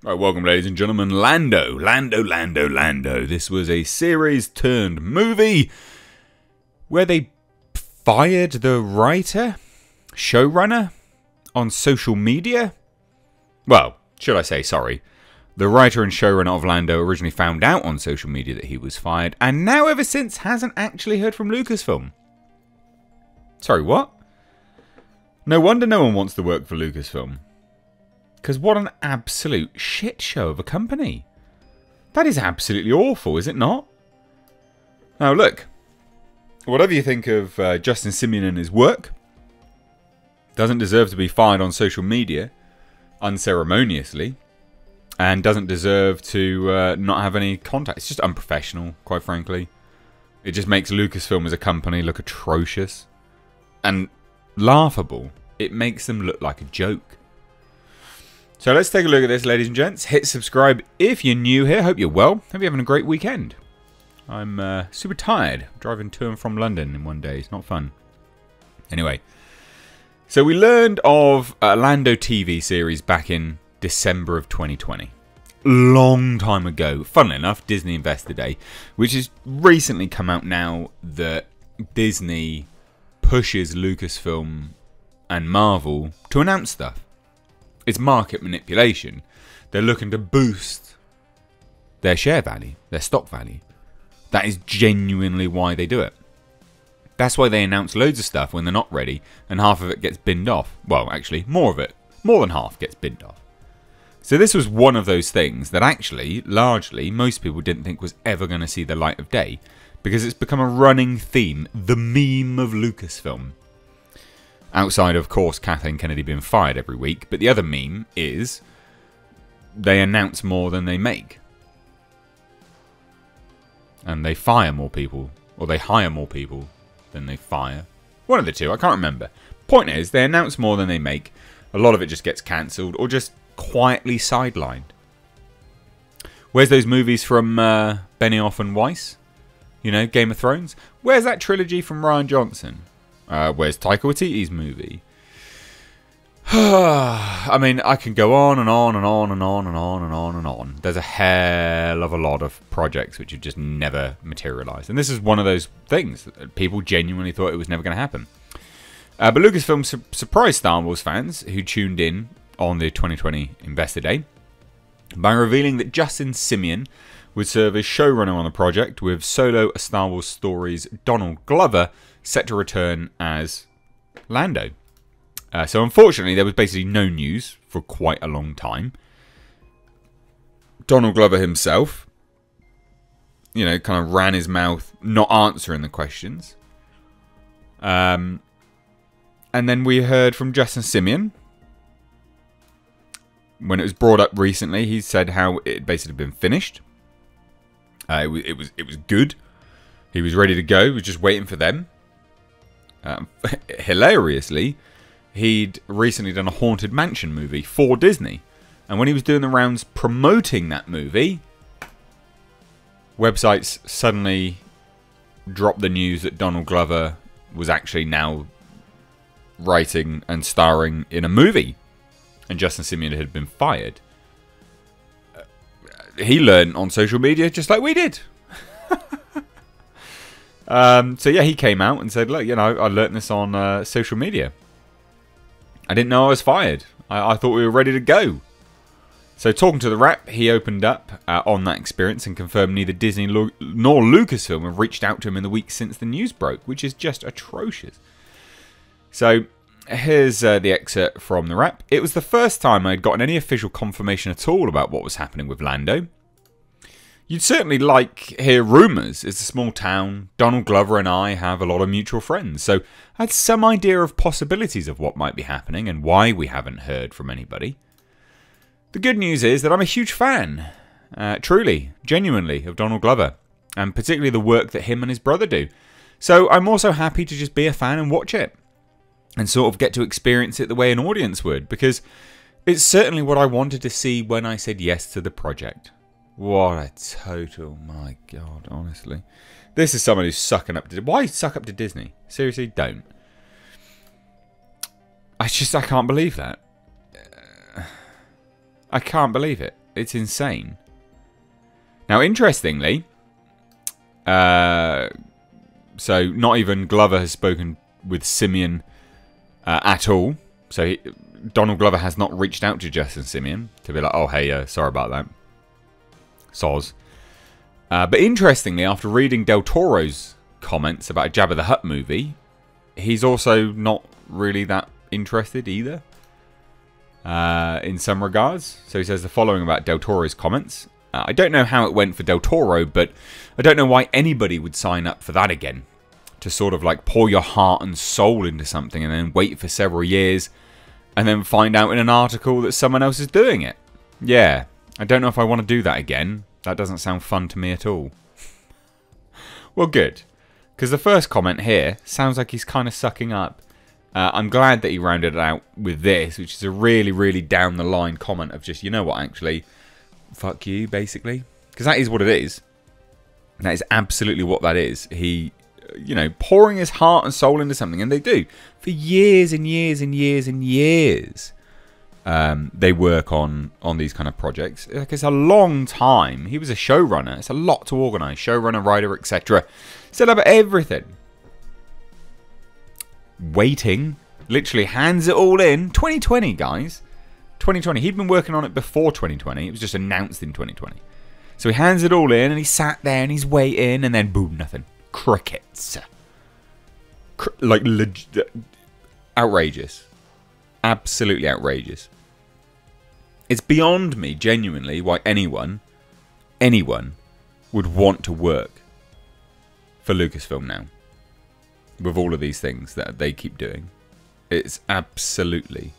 Right, welcome ladies and gentlemen, Lando. This was a series turned movie where they fired the writer, showrunner, on social media. Well, should I say, sorry. The writer and showrunner of Lando originally found out on social media that he was fired, and now ever since hasn't actually heard from Lucasfilm. Sorry, what? No wonder no one wants to work for Lucasfilm. Because what an absolute shit show of a company. That is absolutely awful, is it not? Now look, whatever you think of Justin Simien and his work, doesn't deserve to be fired on social media unceremoniously, and doesn't deserve to not have any contact. It's just unprofessional, quite frankly. It just makes Lucasfilm as a company look atrocious and laughable. It makes them look like a joke. So let's take a look at this, ladies and gents. Hit subscribe if you're new here. Hope you're well. Hope you're having a great weekend. I'm super tired. Driving to and from London in one day. It's not fun. Anyway. So we learned of a Lando TV series back in December of 2020. Long time ago. Funnily enough, Disney Investor Day. Which has recently come out now that Disney pushes Lucasfilm and Marvel to announce stuff. It's market manipulation. They're looking to boost their share value, their stock value. That is genuinely why they do it. That's why they announce loads of stuff when they're not ready, and half of it gets binned off. Well, actually, more of it. More than half gets binned off. So this was one of those things that actually, largely, most people didn't think was ever going to see the light of day, because it's become a running theme, the meme of Lucasfilm. Outside, of course, Kathleen Kennedy being fired every week. But the other meme is they announce more than they make. And they fire more people. Or they hire more people than they fire. One of the two, I can't remember. Point is, they announce more than they make. A lot of it just gets cancelled or just quietly sidelined. Where's those movies from Benioff and Weiss? You know, Game of Thrones? Where's that trilogy from Rian Johnson? Where's Taika Waititi's movie? I mean, I can go on and on and on and on and on and on and on. There's a hell of a lot of projects which have just never materialised. And this is one of those things. People genuinely thought it was never going to happen. But Lucasfilm surprised Star Wars fans who tuned in on the 2020 Investor Day by revealing that Justin Simien would serve as showrunner on the project, with Solo: A Star Wars Story's Donald Glover set to return as Lando. So unfortunately, there was basically no news for quite a long time. Donald Glover himself, you know, kind of ran his mouth, not answering the questions. And then we heard from Justin Simien. When it was brought up recently, he said how it had basically been finished. It was good. He was ready to go. He was just waiting for them. Hilariously, he'd recently done a Haunted Mansion movie for Disney. And when he was doing the rounds promoting that movie, websites suddenly dropped the news that Donald Glover was actually now writing and starring in a movie. And Justin Simien had been fired. He learned on social media just like we did. So yeah, he came out and said, look, you know, I learnt this on social media. I didn't know I was fired. I thought we were ready to go. So talking to The Wrap, he opened up on that experience and confirmed neither Disney nor Lucasfilm have reached out to him in the weeks since the news broke, which is just atrocious. So here's the excerpt from The Wrap. It was the first time I'd gotten any official confirmation at all about what was happening with Lando. You'd certainly hear rumours. It's a small town. Donald Glover and I have a lot of mutual friends. So I had some idea of possibilities of what might be happening and why we haven't heard from anybody. The good news is that I'm a huge fan, truly, genuinely, of Donald Glover. And particularly the work that him and his brother do. So I'm also happy to just be a fan and watch it. And sort of get to experience it the way an audience would. Because it's certainly what I wanted to see when I said yes to the project. What a total, my God, honestly. This is someone who's sucking up to... Why suck up to Disney? Seriously, don't. I can't believe that. I can't believe it. It's insane. Now, interestingly, so not even Glover has spoken with Simeon at all. So Donald Glover has not reached out to Justin Simeon to be like, oh, hey, sorry about that. Soz. But interestingly, after reading Del Toro's comments about a Jabba the Hutt movie, he's also not really that interested either. In some regards. So he says the following about Del Toro's comments. I don't know how it went for Del Toro, but I don't know why anybody would sign up for that again. To sort of like pour your heart and soul into something and then wait for several years and then find out in an article that someone else is doing it. Yeah, I don't know if I want to do that again. That doesn't sound fun to me at all. Well, good. Because the first comment here sounds like he's kind of sucking up. I'm glad that he rounded it out with this, which is a really, really down the line comment of just, you know what, actually, fuck you, basically. Because that is what it is. That is absolutely what that is. He, you know, pouring his heart and soul into something, and they do. For years and years and years and years, they work on these kind of projects. Like, it's a long time. He was a showrunner. It's a lot to organise. Showrunner, writer, etc. Set up everything. Waiting. Literally hands it all in. 2020, guys. 2020. He'd been working on it before 2020. It was just announced in 2020. So he hands it all in, and he sat there, and he's waiting, and then boom, nothing. Crickets. Like, outrageous. Absolutely outrageous. It's beyond me, genuinely, why anyone would want to work for Lucasfilm now. With all of these things that they keep doing. It's absolutely...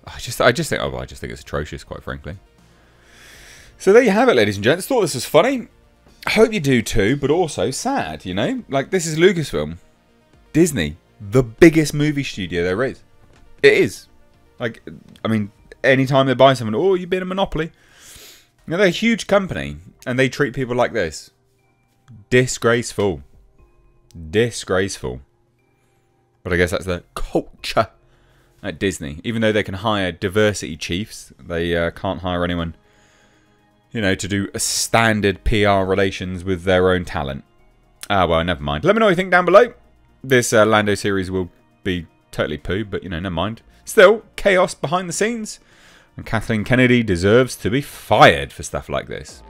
I just think it's atrocious, quite frankly. So there you have it, ladies and gents. Thought this was funny. I hope you do too, but also sad, you know? Like, this is Lucasfilm. Disney. The biggest movie studio there is. It is. Like, I mean, anytime they buy someone, oh, you've been a monopoly. You know, they're a huge company, and they treat people like this. Disgraceful. Disgraceful. But I guess that's the culture at Disney. Even though they can hire diversity chiefs, they can't hire anyone, you know, to do a standard PR relations with their own talent. Well, never mind. Let me know what you think down below. This Lando series will be totally poo, but, you know, never mind. Still, chaos behind the scenes. And Kathleen Kennedy deserves to be fired for stuff like this.